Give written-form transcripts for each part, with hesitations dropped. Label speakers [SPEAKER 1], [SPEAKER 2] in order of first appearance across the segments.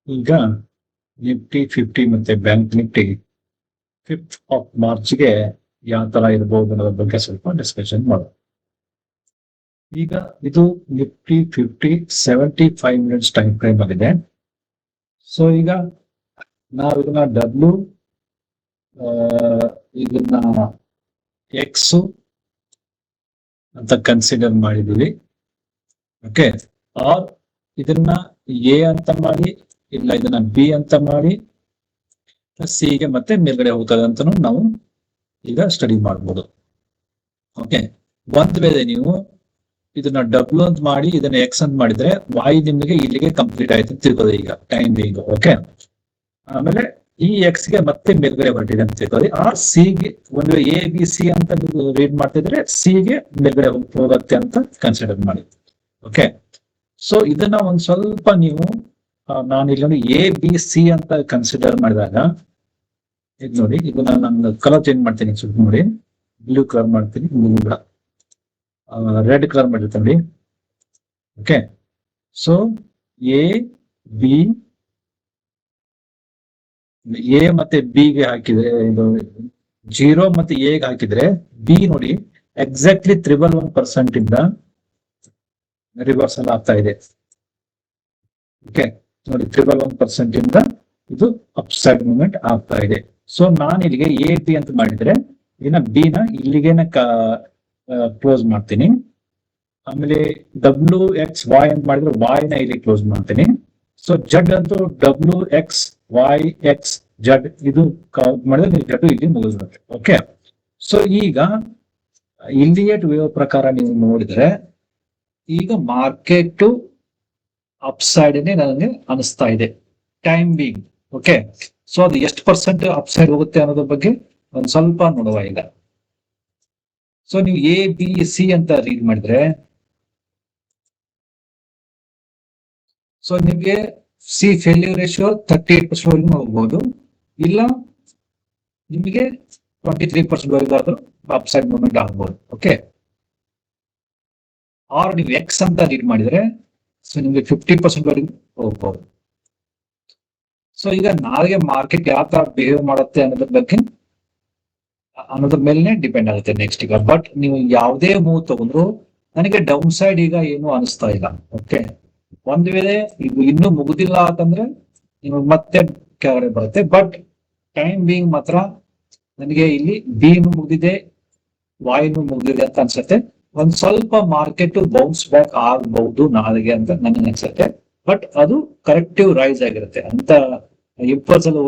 [SPEAKER 1] ಈಗ ನಿಫ್ಟಿ 50 ಮತ್ತೆ bank Nifty 5th of ಮಾರ್ಚ್ಗೆ ಯಾವ ತರ ಇರಬಹುದು ಅನ್ನೋದ್ರ ಬಗ್ಗೆ ಸ್ವಲ್ಪ ಡಿಸ್ಕಷನ್ ಮಾಡೋಣ. ಈಗ ಇದು ನಿಫ್ಟಿ 50 75 ಮಿನಿಟ್ಸ್ ಟೈಮ್ ಫ್ರೇಮ್ ಆಗಿದೆ. ಸೊ ಈಗ ನಾವು ಇದನ್ನ ಎಕ್ಸ್ ಅಂತ ಕನ್ಸಿಡರ್ ಮಾಡಿದೀವಿ. ಓಕೆ, ಆರ್ ಇದನ್ನ ಎ ಅಂತ ಮಾಡಿ, ಇಲ್ಲ ಇದನ್ನ ಬಿ ಅಂತ ಮಾಡಿ, ಸಿ ಗೆ ಮತ್ತೆ ಮೇಲ್ಗಡೆ ಹೋಗ್ತದೆ ಅಂತ ನಾವು ಈಗ ಸ್ಟಡಿ ಮಾಡ್ಬೋದು. ಓಕೆ, ಒಂದ್ ವೇಳೆ ನೀವು ಇದನ್ನ ಡಬ್ಲ್ಯೂ ಅಂತ ಮಾಡಿ ಇದನ್ನ ಎಕ್ಸ್ ಅಂತ ಮಾಡಿದ್ರೆ ವಾಯ್ ನಿಮಗೆ ಇಲ್ಲಿಗೆ ಕಂಪ್ಲೀಟ್ ಆಯ್ತು ಅಂತ ತಿಳ್ಕೊಳ್ಳಿ ಈಗ ಟೈಮ್ ಬೇಗ. ಓಕೆ, ಆಮೇಲೆ ಈ ಎಕ್ಸ್ ಗೆ ಮತ್ತೆ ಮೇಲ್ಗಡೆ ಹೊರಟಿದೆ ಅಂತ ತಿಳ್ಕೊಳ್ಳಿ. ಆ ಸಿ ಗೆ ಒಂದು ಎ ಬಿ ಸಿ ಅಂತ ನೀವು ರೀಡ್ ಮಾಡ್ತಿದ್ರೆ ಸಿ ಗೆ ಮೇಲ್ಗಡೆ ಹೋಗುತ್ತೆ ಅಂತ ಕನ್ಸಿಡರ್ ಮಾಡಿ. ಓಕೆ, ಸೊ ಇದನ್ನ ಒಂದ್ ಸ್ವಲ್ಪ ನೀವು ನಾನು ಇಲ್ಲಿ ಎ ಬಿ ಸಿ ಅಂತ ಕನ್ಸಿಡರ್ ಮಾಡಿದಾಗ ಇದು ನೋಡಿ, ಇದನ್ನ ನಾನು ಕಲರ್ ಚೇಂಜ್ ಮಾಡ್ತೀನಿ. ಸ್ವಲ್ಪ ನೋಡಿ, ಬ್ಲೂ ಕಲರ್ ಮಾಡ್ತೀನಿ, ರೆಡ್ ಕಲರ್ ಮಾಡಿರ್ತೀನಿ. Okay, so A B A ಮತ್ತೆ ಬಿ ಗೆ ಹಾಕಿದ್ರೆ ಇದು 0 ಮತ್ತೆ ಎ ಗೆ ಹಾಕಿದ್ರೆ ಬಿ ನೋಡಿ ಎಕ್ಸಾಕ್ಟ್ಲಿ 1% ಇಂದ ರಿವರ್ಸಲ್ ಆಗ್ತಾ ಇದೆ. ಓಕೆ, ನೋಡಿ 1% ಇಂದ ಇದು ಅಪ್ಸೈಡ್ ಮೂವ್ಮೆಂಟ್ ಆಗ್ತಾ ಇದೆ. ಸೊ ನಾನು ಇಲ್ಲಿಗೆ ಎ ಬಿ ಅಂತ ಮಾಡಿದ್ರೆ ಇನ್ನ ಬಿ ನ ಇಲ್ಲಿಗೆನ ಕ್ಲೋಸ್ ಮಾಡ್ತೀನಿ. ಆಮೇಲೆ ಡಬ್ಲ್ಯೂ ಎಕ್ಸ್ ವಾಯ್ ಅಂತ ಮಾಡಿದ್ರೆ ವಾಯ್ ನ ಇಲ್ಲಿ ಕ್ಲೋಸ್ ಮಾಡ್ತೀನಿ. ಸೊ ಜಡ್ ಅಂತೂ ಡಬ್ಲ್ಯೂ ಎಕ್ಸ್ ವಾಯ್ ಎಕ್ಸ್ ಜಡ್ ಇದು ಕೌಂಟ್ ಮಾಡಿದ್ರೆ ಜಡ್ ಇಲ್ಲಿ ಮುಗಿಸ್ಬೇಕು. ಓಕೆ, ಸೊ ಈಗ ಇಂಡಿಯೇಟ್ ವೇವ್ ಪ್ರಕಾರ ನೀವು ನೋಡಿದ್ರೆ ಈಗ ಮಾರ್ಕೆಟ್ ಅಪ್ಸೈಡ್ ನನಗೆ ಅನಿಸ್ತಾ ಇದೆ ಟೈಮ್ ಬೀಂಗ್. ಓಕೆ, ಸೊ ಅದು ಎಷ್ಟು ಪರ್ಸೆಂಟ್ ಅಪ್ಸೈಡ್ ಹೋಗುತ್ತೆ ಅನ್ನೋದ್ರ ಬಗ್ಗೆ ಒಂದ್ ಸ್ವಲ್ಪ ನೋಡುವ ಈಗ. ಸೊ ನೀವು ಎ ಬಿ ಸಿ ಅಂತ ರೀಡ್ ಮಾಡಿದ್ರೆ ಸೊ ನಿಮ್ಗೆ ಸಿ ಫೇಲ್ಯೂರ್ ರೇಷಿಯೋ 38% ಹೋಗ್ಬೋದು, ಇಲ್ಲ ನಿಮಗೆ 23% ವರೆಗಾದ್ರೂ ಅಪ್ಸೈಡ್ ಮೂವ್ಮೆಂಟ್ ಆಗ್ಬೋದು. ಓಕೆ, ಆರ್ ನೀವು ಎಕ್ಸ್ ಅಂತ ರೀಡ್ ಮಾಡಿದ್ರೆ ಸೊ ನಿಮ್ಗೆ 50% ವರೆಗೂ ಹೋಗ್ಬೋದು. ಸೊ ಈಗ ನಾಳೆಗೆ ಮಾರ್ಕೆಟ್ ಯಾವ ತರ ಬಿಹೇವ್ ಮಾಡುತ್ತೆ ಅನ್ನೋದ್ರ ಮೇಲೆ ಡಿಪೆಂಡ್ ಆಗುತ್ತೆ ನೆಕ್ಸ್ಟ್ ಈಗ. ಬಟ್ ನೀವು ಯಾವುದೇ ಮೂವ್ ತಗೊಂಡ್ರು ನನಗೆ ಡೌನ್ ಸೈಡ್ ಈಗ ಏನು ಅನಿಸ್ತಾ ಇಲ್ಲ. ಓಕೆ, ಒಂದ್ ವೇಳೆ ಇದು ಇನ್ನೂ ಮುಗುದಿಲ್ಲ ಅಂತಂದ್ರೆ ನಿಮಗೆ ಮತ್ತೆ ಕೆಳಗಡೆ ಬರುತ್ತೆ. ಬಟ್ ಟೈಮ್ ಬೀಂಗ್ ಮಾತ್ರ ನನಗೆ ಇಲ್ಲಿ ಬಿನು ಮುಗಿದಿದೆ, ವಾಯ್ನು ಮುಗಿದಿದೆ ಅಂತ ಅನ್ಸುತ್ತೆ. ಒಂದ್ ಸ್ವಲ್ಪ ಮಾರ್ಕೆಟ್ ಬೌನ್ಸ್ ಬ್ಯಾಕ್ ಆಗಬಹುದು ನಾಳೆಗೆ ಅಂತ ನನಗೆ ಅನ್ಸುತ್ತೆ. ಬಟ್ ಅದು ಕರೆಕ್ಟಿವ್ ರೈಸ್ ಆಗಿರುತ್ತೆ ಅಂತ ಇಂಪಲ್ಸ್ ಅಲ್ಲಿ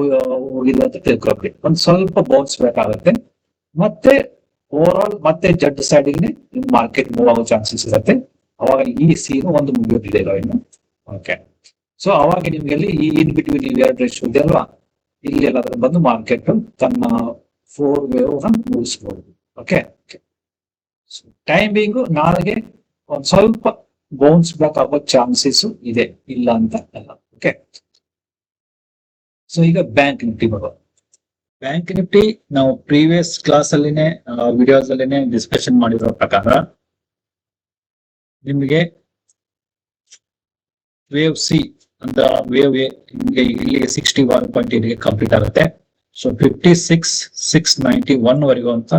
[SPEAKER 1] ಹೋಗಿದೆ ಅಂತ ತಿಳ್ಕೊಳ್ಬಿಡಿ. ಒಂದ್ ಸ್ವಲ್ಪ ಬೌನ್ಸ್ ಬ್ಯಾಕ್ ಆಗುತ್ತೆ, ಮತ್ತೆ ಓವರ್ ಆಲ್ ಮತ್ತೆ ಜಡ್ ಸೈಡ್ ಮಾರ್ಕೆಟ್ ಮೂವ್ ಆಗೋ ಚಾನ್ಸಸ್ ಇರುತ್ತೆ. ಅವಾಗ ಈ ಸೀನು ಒಂದು ಮುಗಿಯೋದಿದೆ ಇನ್ನು. ಓಕೆ, ಸೊ ಅವಾಗ ನಿಮ್ಗೆ ಅಲ್ಲಿ ಈ ಇನ್ ಬಿಟ್ವೀನ್ ಎರಡು ರೇಷಿಯೋ ಇದೆ ಅಲ್ವಾ, ಇಲ್ಲಿ ಎಲ್ಲಾದ್ರೂ ಬಂದು ಮಾರ್ಕೆಟ್ ತನ್ನ 4 ವೇವ್ ಮುಗಿಸ್ಬೋದು. ಓಕೆ, ಟೈಮಿಂಗು ನಾಳೆಗೆ ಒಂದ್ ಸ್ವಲ್ಪ ಬೌನ್ಸ್ ಬ್ಯಾಕ್ ಆಗೋ ಚಾನ್ಸಸ್ ಇದೆ, ಇಲ್ಲ ಅಂತ ಅಲ್ಲ. ಓಕೆ, ಸೊ ಈಗ ಬ್ಯಾಂಕ್ ನಿಫ್ಟಿ ಬರುವ. ಬ್ಯಾಂಕ್ ನಿಫ್ಟಿ ನಾವು ಪ್ರೀವಿಯಸ್ ಕ್ಲಾಸ್ ಅಲ್ಲಿನೇ ವಿಡಿಯೋಸ್ ಅಲ್ಲಿನೇ ಡಿಸ್ಕಷನ್ ಮಾಡಿರೋ ಪ್ರಕಾರ ನಿಮಗೆ ವೇವ್ ಸಿ ಅಂತ ವೇವ್ ಇಲ್ಲಿಗೆ 61.8 ಕಂಪ್ಲೀಟ್ ಆಗುತ್ತೆ. ಸೊ 56,691 ವರೆಗೂ ಅಂತ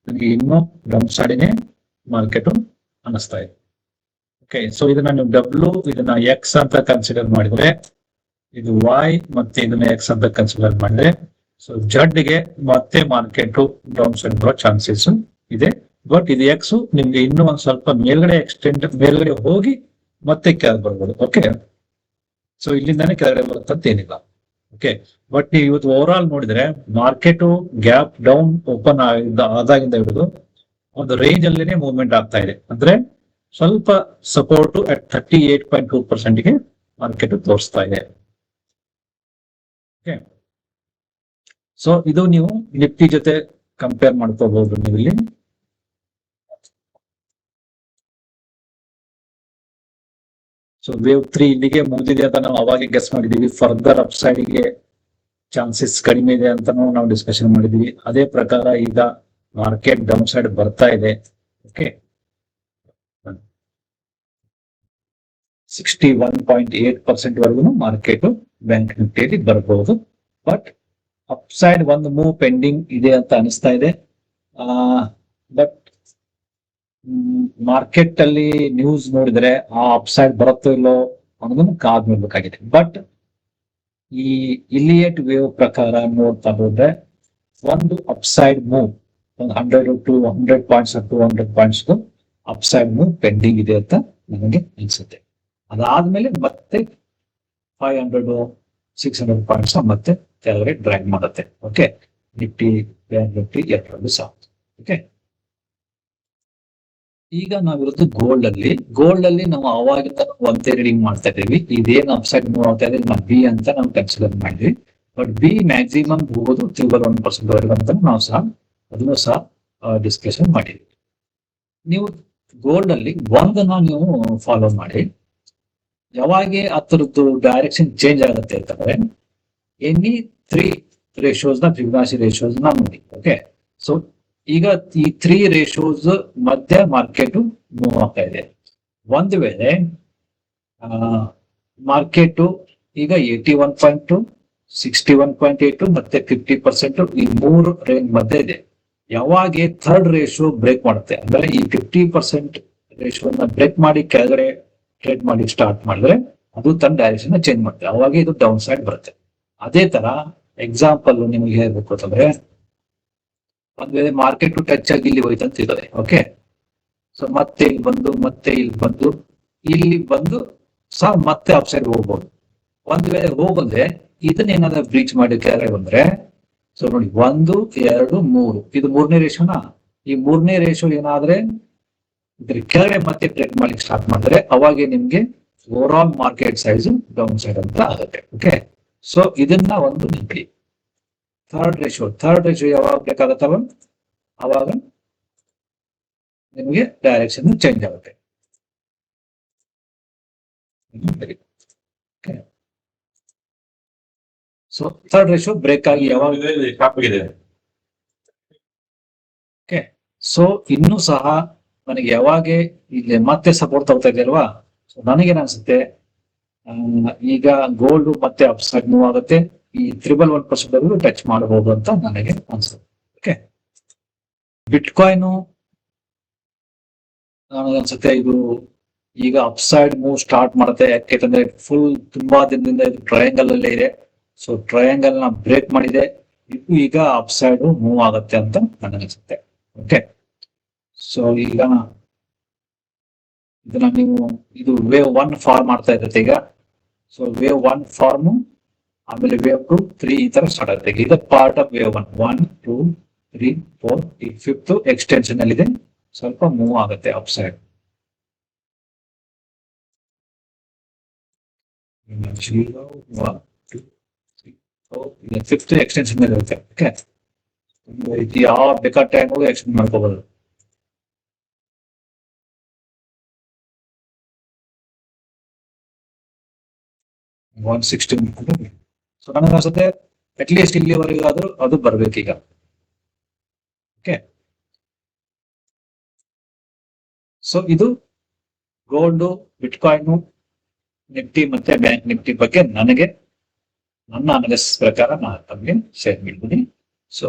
[SPEAKER 1] ನನಗೆ ಇನ್ನೂ ಡೌನ್ ಸೈಡ್ನೇ ಮಾರ್ಕೆಟ್ ಅನಿಸ್ತಾ ಇದೆ. ಓಕೆ, ಸೊ ಇದನ್ನ ನೀವು ಡಬ್ಲ್ಯೂ ಇದನ್ನ ಎಕ್ಸ್ ಅಂತ ಕನ್ಸಿಡರ್ ಮಾಡಿದ್ರೆ, ಇದು ವಾಯ್ ಮತ್ತೆ ಇದನ್ನ ಎಕ್ಸ್ ಅಂತ ಕನ್ಸಿಡರ್ ಮಾಡಿದ್ರೆ, ಸೊ ಜಡ್ ಗೆ ಮತ್ತೆ ಮಾರ್ಕೆಟ್ ಡೌನ್ ಸೈಡ್ ಬರೋ ಚಾನ್ಸಸ್ ಇದೆ. ಬಟ್ ಇದು ಎಕ್ಸ್ ನಿಮ್ಗೆ ಇನ್ನೂ ಒಂದ್ ಸ್ವಲ್ಪ ಮೇಲ್ಗಡೆ ಹೋಗಿ ಮತ್ತೆ ಕೆಳಗೆ ಬರ್ಬೋದು. ಓಕೆ, ಸೊ ಇಲ್ಲಿಂದಾನೇ ಕೆಳಗಡೆ ಬರುತ್ತಂತೇನಿಲ್ಲ. ಓಕೆ, ಬಟ್ ನೀವು ಇವತ್ತು ಓವರ್ ಆಲ್ ನೋಡಿದ್ರೆ ಮಾರ್ಕೆಟ್ ಗ್ಯಾಪ್ ಡೌನ್ ಓಪನ್ ಆದಾಗಿಂದ ಹಿಡಿದು ಒಂದು ರೇಂಜ್ ಅಲ್ಲಿನೇ ಮೂವ್ಮೆಂಟ್ ಆಗ್ತಾ ಇದೆ. ಅಂದ್ರೆ ಸ್ವಲ್ಪ ಸಪೋರ್ಟ್ ಅಟ್ 38.2% ಗೆ ಮಾರ್ಕೆಟ್ ತೋರಿಸ್ತಾ ಇದೆ. ಓಕೆ, ಸೊ ಇದು ನೀವು ನಿಫ್ಟಿ ಜೊತೆ ಕಂಪೇರ್ ಮಾಡ್ಕೋಬಹುದು ನೀವು ಇಲ್ಲಿ. ಸೊ ವೇವ್ 3 ಇಲ್ಲಿಗೆ ಮುಗಿದಿದೆ ಅಂತ ನಾವು ಅವಾಗೆ ಗೆಸ್ ಮಾಡಿದೀವಿ. ಫರ್ದರ್ ಅಪ್ಸೈಡ್ ಗೆ ಚಾನ್ಸಸ್ ಕಡಿಮೆ ಇದೆ ಅಂತ ನಾವು ಡಿಸ್ಕಷನ್ ಮಾಡಿದೀವಿ. ಅದೇ ಪ್ರಕಾರ ಈಗ ಮಾರ್ಕೆಟ್ ಡೌನ್ ಸೈಡ್ ಬರ್ತಾ ಇದೆ. ಓಕೆ, 61.8% ವರೆಗೂ ಮಾರ್ಕೆಟ್ ಬ್ಯಾಂಕ್ ನಿಫ್ಟಿಯಲ್ಲಿ ಬರಬಹುದು. ಬಟ್ ಅಪ್ಸೈಡ್ ಒಂದು ಮೂವ್ ಪೆಂಡಿಂಗ್ ಇದೆ ಅಂತ ಅನಿಸ್ತಾ ಇದೆ. ಬಟ್ ಮಾರ್ಕೆಟ್ ಅಲ್ಲಿ ನ್ಯೂಸ್ ನೋಡಿದ್ರೆ ಆ ಅಪ್ಸೈಡ್ ಬರುತ್ತೋ ಇಲ್ಲೋ ಅನ್ನೋದನ್ನು ಕಾದ್ ನೋಡ್ಬೇಕಾಗಿದೆ. ಬಟ್ ಈ ಇಲಿಯಟ್ ವೇವ್ ಪ್ರಕಾರ ನೋಡ್ತಾ ಹೋದ್ರೆ ಒಂದು ಅಪ್ಸೈಡ್ ಮೂವ್ ಒಂದು 100 to 100 points 200 points upside move pending ಇದೆ ಅಂತ ನನಗೆ ಅನ್ಸುತ್ತೆ. ಅದಾದ್ಮೇಲೆ ಮತ್ತೆ 500 600 ಪಾಯಿಂಟ್ಸ್ ಮತ್ತೆ ಕೆಳಗಡೆ ಡ್ರ್ಯಾಗ್ ಮಾಡುತ್ತೆ. ಓಕೆ, ನಿಫ್ಟಿ ಬ್ಯಾಂಕ್ ನಿಫ್ಟಿ ಎರಡರಲ್ಲೂ ಸಹ. ಓಕೆ, ಈಗ ನಾವಿರೋದು ಗೋಲ್ಡ್ ಅಲ್ಲಿ ನಾವು ಅವಾಗಿಂದ ಒಂದೇ ರೀಡಿಂಗ್ ಮಾಡ್ತಾ ಇದ್ದೀವಿ. ಇದೇನು ಅಪ್ಸೈಡ್ ಮೂವ್ ಆಗ್ತಾ ಇದೆ ನಾವು ಬಿ ಅಂತ ನಾವು ಕನ್ಸಿಡರ್ ಮಾಡಿದ್ವಿ. ಬಟ್ ಬಿ ಮ್ಯಾಕ್ಸಿಮಮ್ ಹೋಗೋದು 1% ವರೆಗೂ ಅಂತ ನಾವು ಸಹ ಅದನ್ನು ಸಹ ಡಿಸ್ಕಷನ್ ಮಾಡಿದ್ವಿ. ನೀವು ಗೋಲ್ಡ್ ಅಲ್ಲಿ ಒಂದನ್ನ ನೀವು ಫಾಲೋ ಮಾಡಿ. ಯಾವಾಗ ಅದರದ್ದು ಡೈರೆಕ್ಷನ್ ಚೇಂಜ್ ಆಗುತ್ತೆ ಅಂತಂದ್ರೆ ಎನಿ 3 ರೇಷಿಯೋಸ್ ನ ಫಿಬೊನಾಸಿ ರೇಷಿಯೋಸ್ ನ ನೋಡಿ. ಓಕೆ, ಸೊ ಈಗ ಈ 3 ರೇಷಿಯೋಸ್ ಮಧ್ಯ ಮಾರ್ಕೆಟ್ ಮೂವ್ ಆಗ್ತಾ ಇದೆ. ಒಂದು ವೇಳೆ ಮಾರ್ಕೆಟ್ ಈಗ 81.2 61.82 ಮತ್ತೆ 50% ಈ 3 ರೇಂಜ್ ಮಧ್ಯೆ ಇದೆ. ಯಾವಾಗ ಥರ್ಡ್ ರೇಷಿಯೋ ಬ್ರೇಕ್ ಮಾಡುತ್ತೆ ಅಂದ್ರೆ ಈ 50% ರೇಷಿಯೋನ ಬ್ರೇಕ್ ಮಾಡಿ ಕೆಳಗಡೆ ಟ್ರೇಡ್ ಮಾಡಿ ಸ್ಟಾರ್ಟ್ ಮಾಡಿದ್ರೆ ಅದು ತನ್ನ ಡೈರೆಕ್ಷನ್ ಚೇಂಜ್ ಮಾಡುತ್ತೆ. ಅವಾಗ ಇದು ಡೌನ್ ಸೈಡ್ ಬರುತ್ತೆ. ಅದೇ ತರ ಎಕ್ಸಾಂಪಲ್ ನಿಮಗೆ ಹೇಳ್ಬೇಕು ಅಂತಂದ್ರೆ ಒಂದ್ ವೇಳೆ ಮಾರ್ಕೆಟ್ ಟಚ್ ಆಗಿ ಇಲ್ಲಿ ಹೋಯ್ತು ಅಂತ ಇದ್ದಾರೆ. ಓಕೆ, ಸೊ ಮತ್ತೆ ಇಲ್ಲಿ ಬಂದು ಸಹ ಮತ್ತೆ ಅಪ್ ಸೈಡ್ ಹೋಗ್ಬೋದು. ಒಂದ್ ವೇಳೆ ಹೋಗಂದ್ರೆ ಇದನ್ನೇನಾದ್ರೂ ಬ್ರೀಚ್ ಮಾಡಿ ಕೆಳಗಡೆ ಬಂದ್ರೆ, ಸೊ ನೋಡಿ 1 2 3 ಇದು 3ನೇ ರೇಷಿಯೋನಾ. ಈ 3ನೇ ರೇಷಿಯೋ ಏನಾದ್ರೆ ಇದ್ರ ಕೆಳಗಡೆ ಮತ್ತೆ ಟ್ರೇಡ್ ಮಾಡ್ಲಿಕ್ಕೆ ಸ್ಟಾರ್ಟ್ ಮಾಡಿದ್ರೆ ಅವಾಗ ನಿಮ್ಗೆ over all market size down side ಅಂತ ಆಗುತ್ತೆ. ಓಕೆ, ಸೊ ಇದನ್ನ ಒಂದು ನಿಂತಿ ಥರ್ಡ್ ರೇಷಿಯೋ ಯಾವಾಗ ಬೇಕಾಗತ್ತವ ಅವಾಗ ನಿಮಗೆ ಡೈರೆಕ್ಷನ್ ಚೇಂಜ್ ಆಗುತ್ತೆ. ಸೊ ಥರ್ಡ್ ರೇಷಿಯೋ ಬ್ರೇಕ್ ಆಗಿ ಯಾವಾಗ ಓಕೆ, ಸೊ ಇನ್ನೂ ಸಹ ನನಗೆ ಯಾವಾಗ ಇಲ್ಲಿ ಮತ್ತೆ ಸಪೋರ್ಟ್ ತಗೋತಾ ಇದೆಯಲ್ವಾ, ಸೊ ನನಗೇನ್ ಅನ್ಸುತ್ತೆ ಈಗ ಗೋಲ್ಡ್ ಮತ್ತೆ ಅಪ್ಸೈಡ್ ಮೂವ್ ಆಗುತ್ತೆ. ಈ 1% ಟಚ್ ಮಾಡಬಹುದು ಅಂತ ನನಗೆ ಅನ್ಸುತ್ತೆ. ಓಕೆ, ಬಿಟ್ಕಾಯಿನ್ ನನಗನ್ಸುತ್ತೆ ಇದು ಈಗ ಅಪ್ಸೈಡ್ ಮೂವ್ ಸ್ಟಾರ್ಟ್ ಮಾಡುತ್ತೆ. ಯಾಕೆಂದ್ರೆ ಫುಲ್ ತುಂಬಾ ದಿನದಿಂದ ಇದು ಟ್ರಯಾಂಗಲ್ ಅಲ್ಲೇ ಇದೆ. ಸೊ ಟ್ರಯಾಂಗಲ್ ನ ಬ್ರೇಕ್ ಮಾಡಿದೆ, ಇದು ಈಗ ಅಪ್ಸೈಡ್ ಮೂವ್ ಆಗುತ್ತೆ ಅಂತ ನನಗನ್ಸುತ್ತೆ. ಓಕೆ, ಸೊ ಈಗ ಇದನ್ನ ನೀವು ಇದು ವೇವ್ 1 ಫಾರ್ಮ್ ಮಾಡ್ತಾ ಇರುತ್ತೆ ಈಗ. ಸೊ ವೇವ್ 1 ಫಾರ್ಮ್, ಆಮೇಲೆ ವೇವ್ 2 3 ಈ ತರ ಸ್ಟಾರ್ಟ್ ಆಗುತ್ತೆ. ಇದು ಪಾರ್ಟ್ ಆಫ್ ವೇವ್ 1 2 3 4 ಈ 5th ಎಕ್ಸ್ಟೆನ್ಷನ್ ಅಲ್ಲಿ ಇದೆ. ಸ್ವಲ್ಪ ಮೂವ್ ಆಗುತ್ತೆ ಅಪ್ ಸೈಡ್. 5th ಎಕ್ಸ್ಟೆನ್ಷನ್ ಅಲ್ಲಿ ಇರುತ್ತೆ. ಓಕೆ, ಇದು ಯಾವ ಬೇಕಾದ ಟೈಮ್ ಎಕ್ಸ್ಟೆಂಡ್ ಮಾಡ್ಕೋಬಹುದು. ಸೊ ನನಗೆ ಅನ್ಸುತ್ತೆ ಅಟ್ಲೀಸ್ಟ್ ಇಲ್ಲಿವರೆಗಾದ್ರೂ ಅದು ಬರ್ಬೇಕೀಗ. ಓಕೆ, ಸೊ ಇದು ಗೋಲ್ಡ್, ಬಿಟ್ಕಾಯಿನ್, ನಿಫ್ಟಿ ಮತ್ತೆ ಬ್ಯಾಂಕ್ ನಿಫ್ಟಿ ಬಗ್ಗೆ ನನ್ನ ಅನಾಲಿಸಿಸ್ ಪ್ರಕಾರ ನಾನು ತಮಗೆ ಶೇರ್ ಮಾಡ್ತೀನಿ. ಸೊ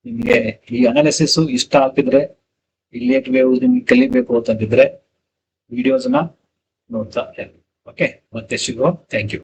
[SPEAKER 1] ನಿಮ್ಗೆ ಈ ಅನಾಲಿಸಿಸ್ ಇಷ್ಟ ಆಗ್ತಿದ್ರೆ, ಇಲಿಯಟ್ ವೇವ್ ನಿಮ್ಗೆ ಕಲಿಬೇಕು ಅಂತಂದಿದ್ರೆ ವಿಡಿಯೋಸ್ನ ನೋಡ್ತಾ ಇರಿ. ಓಕೆ, ಮತ್ತೆ ಸಿಗುವ. Thank you.